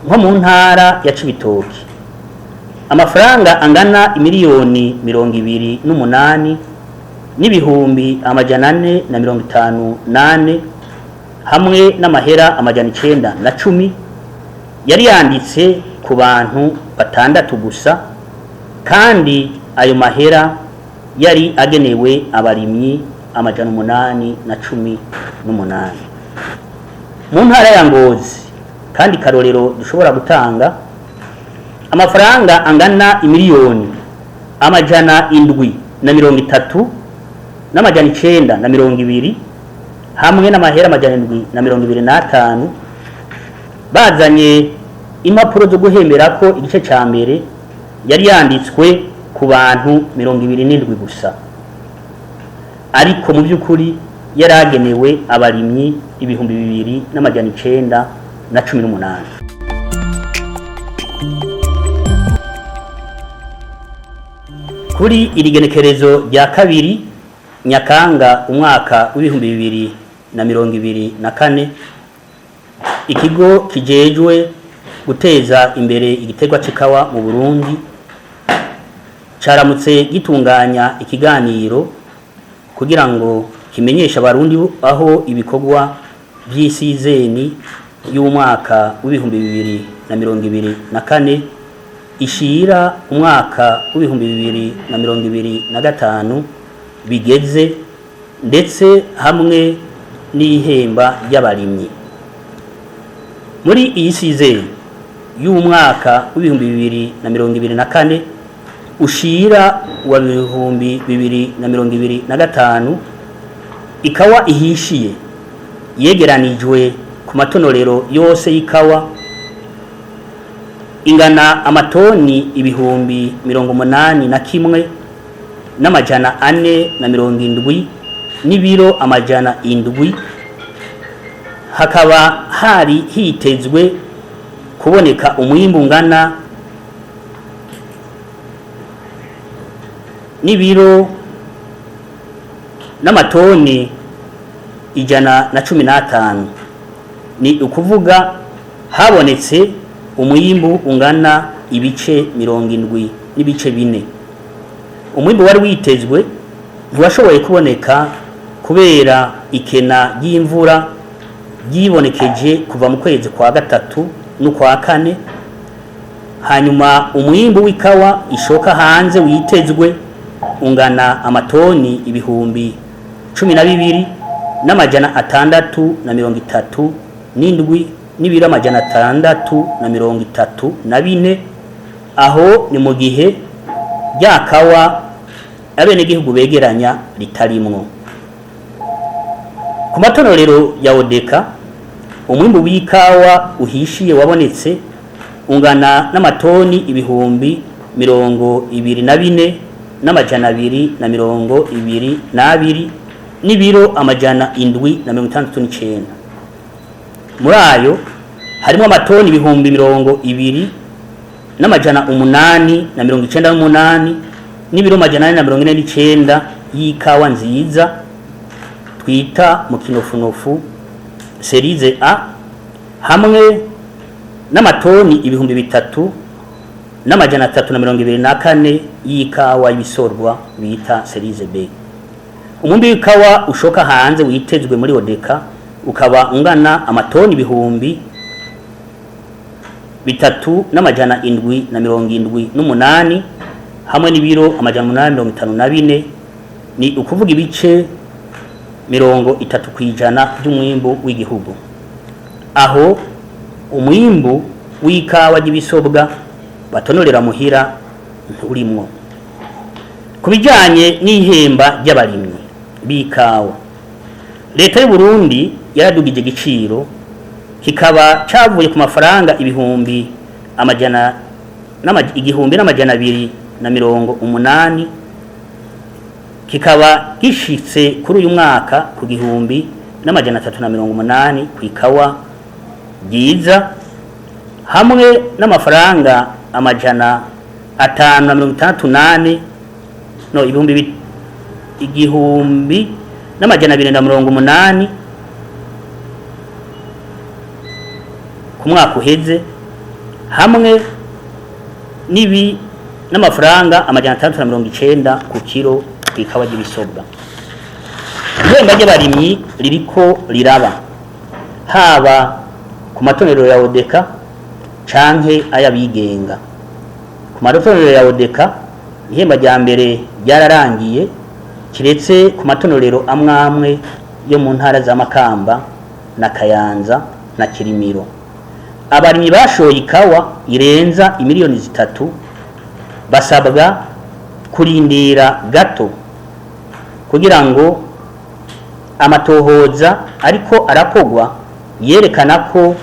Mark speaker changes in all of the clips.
Speaker 1: nko mu ntara ya Cibitoke amafaranga angana imiliyoni 28 n'ibihumbi 458 hamwe n'amahera 910 yari yanditse ku bantu batandatu gusa, kandi ayo mahera yari agenewe abarimyi 818 mu ntara ya Ngozi. Kandi karorero dushobora gutanga amafaranga angana imiliyoni 730 n'amajana 920 hamwe n'amahera 725 bazanye impapuro zo guhembera ko igice ca mbere yari yanditswe ku bantu 27 gusa, ariko mu by'ukuri yaragenewe abarimyi 2918. Kuri iri genekerezo rya kabiri Nyakanga umwaka w'2024 ikigo kijejwe guteza imbere igiterwa c'ikawa mu Burundi caramutse gitunganya ikiganiro kugira ngo kimenyesha abarundi aho ibikorwa by'isizeni y'umwaka w'2024 ishira umwaka w'2025 bigeze, ndetse hamwe n'ihemba ry'abarimyi. Muri iyi sizeni y'umwaka w'2024 ushira wa 2025 ikawa ihishiye yegeranijwe ku matonorero yose y'ikawa ingana amatoni 81,000 n'amajana 470 n'ibiro amajana 7. Hakaba hari hitezwe kuboneka umwimbu ngana n'ibiro n'amatoni 115. Ni ukuvuga habonetse umwimbu ungana ibice 70 n'ibice 4. Umwimbu wari witezwe ntiwashoboye kuboneka kubera ikena ry'imvura ryibonekeje kuva mu kwezi kwa gatatu n'ukwa kane. Hanyuma umwimbu w'ikawa ishoka hanze witezwe ungana amatoni ibihumbi 12 n'amajana 637 n'ibiro amajana 634. Aho ni mu gihe ryakawa abenegihugu begeranya ritarimwo. Ku matonorero ya Odeka umwimbu w'ikawa uhishiye wabonetse ungana n'amatoni ibihumbi 24 n'amajana 222 n'ibiro amajana 769. Muri ayo harimo amatoni ibihumbi 20 n'amajana 898 n'ibiro amajana 449 y'ikawa nziza twita mu kinofunofu Serize A, hamwe n'amatoni ibihumbi 3 n'amajana 324 y'ikawa y'ibisorwa bita Serize B. Umwimbu w'ikawa ushoka hanze witezwe muri Odeka ukaba ungana amatoni ibihumbi 3 n'amajana 778 hamwe n'ibiro amajana 854. Ni ukuvuga ibice 30% by'umwimbu w'igihugu. Aho umwimbu w'ikawa y'ibisobwa batonorera muhira urimwo. Kubijanye n'ihemba ry'abarimyi b'ikawa, leta y'u Burundi yaradugije igiciro kikaba cavuye ku mafaranga ibihumbi amajana igihumbi n'amajana 280 kikaba gishitse kuri uyu mwaka ku gihumbi n'amajana 380 ku ikawa giza, hamwe n'amafaranga amajana 568 igihumbi n'amajana 280 ku mwaka uheze, hamwe nibi n'amafaranga amajana 690 ku kilo ikawa ry'ibisobwa. Ihemba ry'abarimyi ririko riraba haba ku matonero ya Odeka canke ayabigenga. Ku matonero ya Odeka ihemba rya mbere ryararangiye kiretse ku matonero amwamwe yo mu ntara za Makamba na Kayanza na Kirimiro. Abarimyi bashoye ikawa irenza imiliyoni 3 basabwa kurindira gato kugira ngo amatohoza ariko arakogwa yerekana ko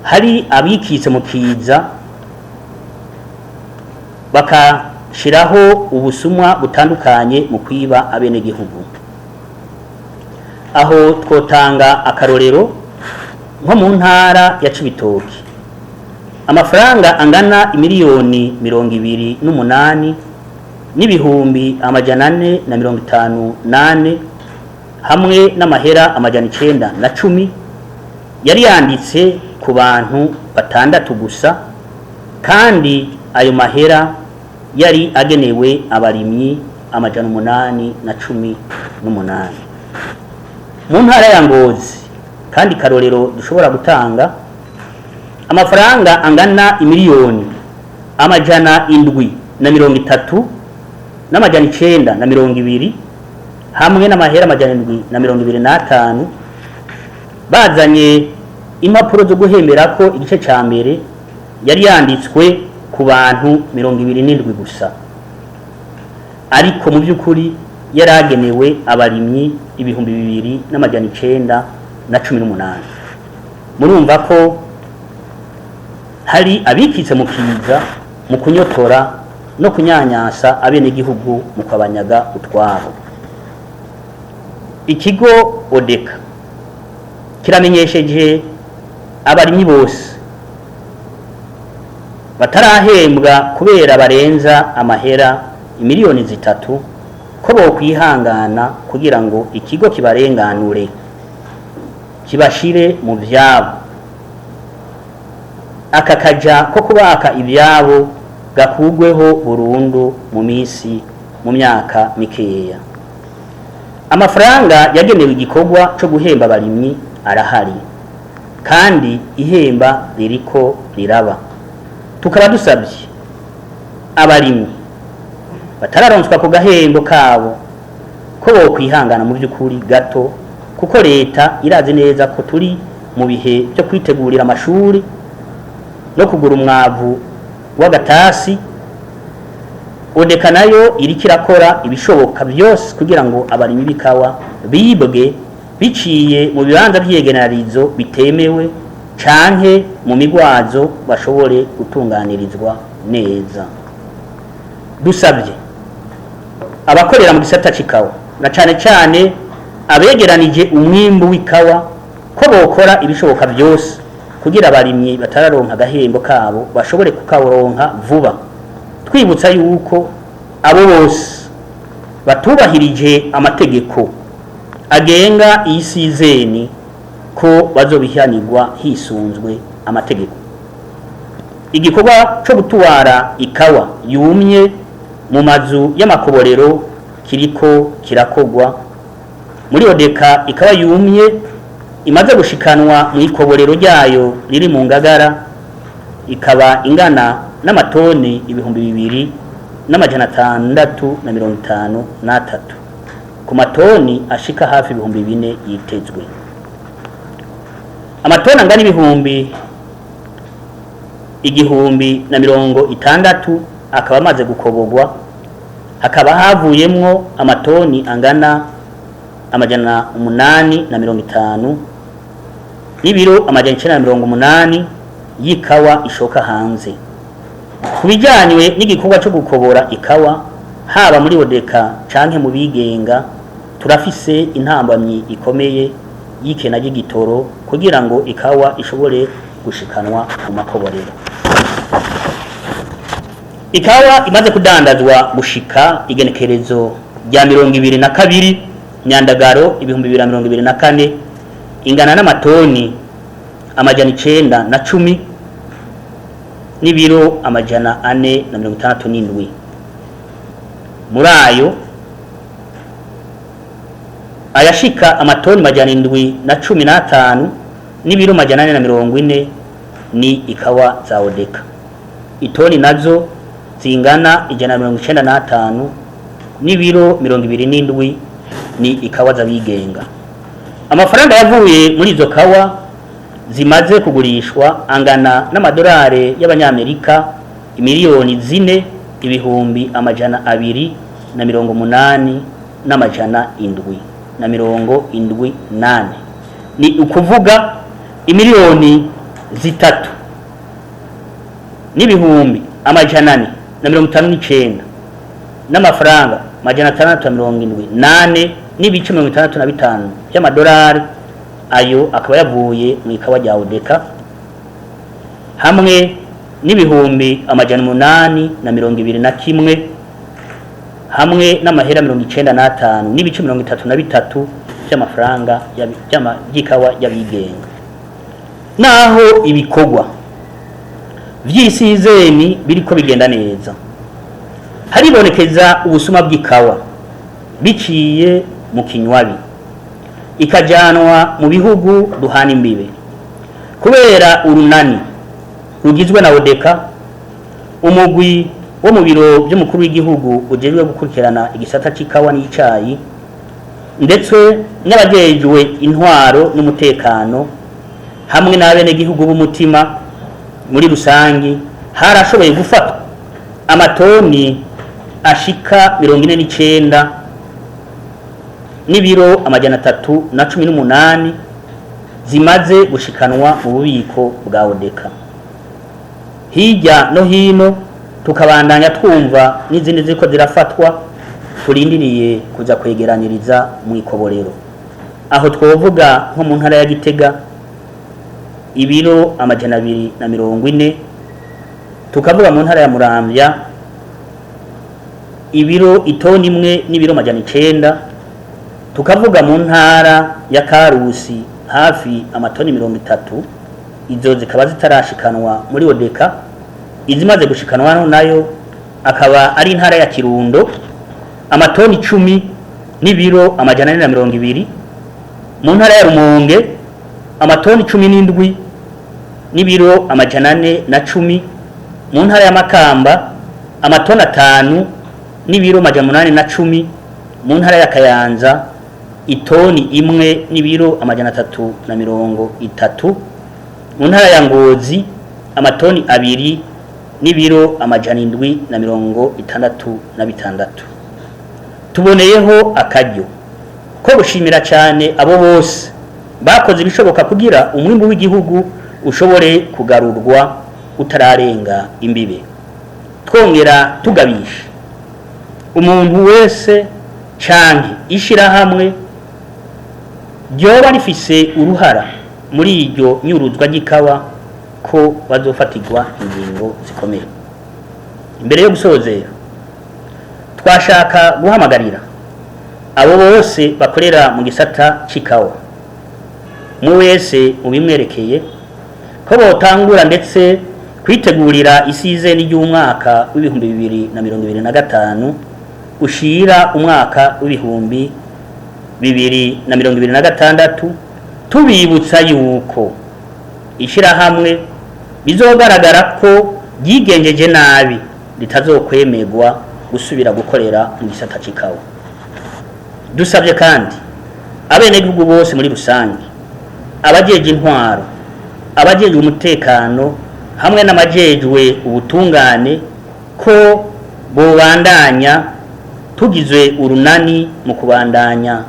Speaker 1: hari abikitse mu kiza bakashiraho ubusumwa butandukanye mu kwiba abene gihugu. Aho twotanga akarorero nko mu ntara ya Cibitoke amafaranga angana imiliyoni 28 n'ibihumbi amajana 458 hamwe n'amahera amajana 910 yari yanditse ku bantu batandatu gusa, kandi ayo mahera yari agenewe abarimyi amajana 818. Mu ntara ya Ngozi kandi karorero dushobora gutanga amafaranga angana imiliyoni amajana 730 n'amajana 920 hamwe n'amahera amajana 725 bazanye impapuro zo guhemera ko igice ca mbere yari yanditswe ku bantu 27 gusa, ariko mu by'ukuri yaragenewe abarimyi ibihumbi 2918. Murumva ko hari abikitse mu kiza mu kunyotora no kunyanyasa abene gihugu mu kwabanyaga utwabo. Ikigo Odeka kiramenyesheje abarimyi bose batarahembwa kubera barenza amahera imiliyoni 3 ko bo kwihangana kugira ngo ikigo kibarenganure kibashire mu vyabo. Aka kaja ko kubaka ibyabo gakugweho burundu mu myaka mikeya. Amafaranga yagenewe igikorwa cyo guhemba abarimyi arahari kandi ihemba ririko riraba. Tukaba dusabye abarimyi batararonswa ku gahembo kabo ko bo kwihangana mu by'ukuri gato, kuko leta irazi neza ko turi mu bihe byo kwitegurira amashuri no kugura umwavu w'agatasi. Odeka nayo iriko irakora ibishoboka byose kugira ngo abarimyi bikawa bibwe biciye mu bibanza by'yegenarizo bitemewe canke mu migwazo bashobore gutunganirizwa neza. Dusabye abakorera mu gisata c'ikawa na cane cane abegeranije umwimbu w'ikawa ko bokora ibishoboka byose kugira abarimyi batararonka agahembo kabo bashobore kukaronka vuba, twibutsa yuko abo bose batubahirije amategeko agenga iyi sizeni ko bazobihanirwa hisunzwe amategeko. Igikorwa cyo gutwara ikawa yumye mu mazu y'amakoborero kiriko kirakogwa. Muri Odeka ikawa yumye imaze gushikanwa mu ikoborero ryayo riri mu Ngagara ikaba ingana n'amatoni 2653 ku matoni ashika hafi 4000 yitezwe. Amatoni angana ibihumbi 1060 akaba amaze gukobogwa, hakaba havuyemwo amatoni angana amajana 850 n'ibiro amajana 980 y'ikawa ishoka hanze. Kubijyanywe n'igikorwa cyo gukobora ikawa haba muri Odeka canke mu bigenga, turafise intambamyi ikomeye y'ikena ry'igitoro kugira ngo ikawa ishobore gushikanwa ku makoborero. Ikawa imaze kudandazwa gushika igenekerezo rya 22 Nyandagaro 2024 ingana n'amatoni amajana 910 n'ibiro amajana 467. Muri ayo ayashika amatoni majana 715 n'ibiro majana 440 ni ikawa za Odeka. Itoni nazo zingana 195 n'ibiro 27 ni ikawa za bigenga. Amafaranga yavuye muri izo kawa zimaze kugurishwa angana n'amadolari y'abanyamerika miliyoni 4 ibihumbi amajana 280 n'amajana 778. Ni ukuvuga imiliyoni 3 n'ibihumbi amajana 459 n'amafaranga majana 678 n'ibice 65 by'amadolari. Ayo akaba yavuye mu ikawa rya Odeka hamwe n'ibihumbi amajana 821 hamwe n'amahera 95 n'ibice 33 by'amafaranga y'ikawa y'abigenga. Naho ibikorwa vy'isizeni biriko bigenda neza, haribonekeza ubusuma bw'ikawa biciye mu kinywabi ikajanwa mu bihugu duhana imbibe. Kubera urunani rugizwe na Odeka, umugwi wo mu biro by'umukuru w'igihugu ujejwe gukurikirana igisata c'ikawa n'icayi ndetse n'abajejwe intwaro n'umutekano hamwe n'abene gihugu b'umutima muri rusangi, harashoboye gufatwa amatoni ashika 49 n'ibiro amajana 318 zimaze gushikanwa mu bubiko bwa Odeka. Hirya no hino tukabandanya twumva n'izindi ziko zirafatwa, turindiriye kuza kwegeraniriza mu ikoborero. Aho twovuga nko mu ntara ya Gitega ibiro amajana 240, tukavuga mu ntara ya Muramvya ibiro itoni imwe n'ibiro amajana 9, tukavuga mu ntara ya Karusi hafi amatoni 30. Izo zikaba zitarashikanwa muri Odeka. Izimaze gushikanwa nayo akaba ari intara ya Kirundo amatoni 10 n'ibiro amajana 420, mu ntara ya Rumonge amatoni 17 n'ibiro amajana 410, mu ntara ya Makamba amatoni 5 n'ibiro amajana 810, mu ntara ya Kayanza itoni imwe n'ibiro amajana 330, mu ntara ya Ngozi amatoni 2 n'ibiro amajana 766. Tuboneyeho akaryo ko gushimira cyane abo bose bakoze ibishoboka kugira umwimbu w'igihugu ushobore kugarurwa utararenga imbibe. Twongera tugabisha umuntu wese canke ishirahamwe ryoba rifise uruhara muri iryo nyuruzwa ry'ikawa ko bazofatirwa ingingo zikomeye. Imbere yo gusozera, twashaka guhamagarira abo bose bakorera mu gisata c'ikawa mu wese mu bimwerekeye ko botangura ndetse kwitegurira isizeni y'umwaka w'ibihumbi 2025 ushira umwaka w'ibihumbi 2026, tubibutsa yuko ishirahamwe bizogaragara ko yigenjeje nabi litazokwemerwa gusubira gukorera mu gisata c'ikawa. Dusabye kandi abenegihugu bose muri rusange, abajeje intwaro, abajeje umutekano hamwe n'amajejwe ubutungane ko bobandanya tugizwe urunani mu kubandanya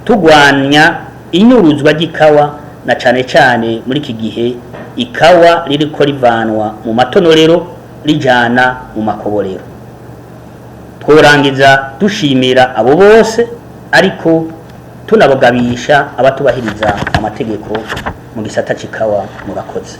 Speaker 1: tugwanya inyuruzwa ry'ikawa, na cane cane muri iki gihe ikawa ririko rivanwa mu matonorero rijana mu makoborero. Tworangiza dushimira abo bose ariko tunabogabisha abatubahiriza amategeko mu gisata c'ikawa. Murakoze.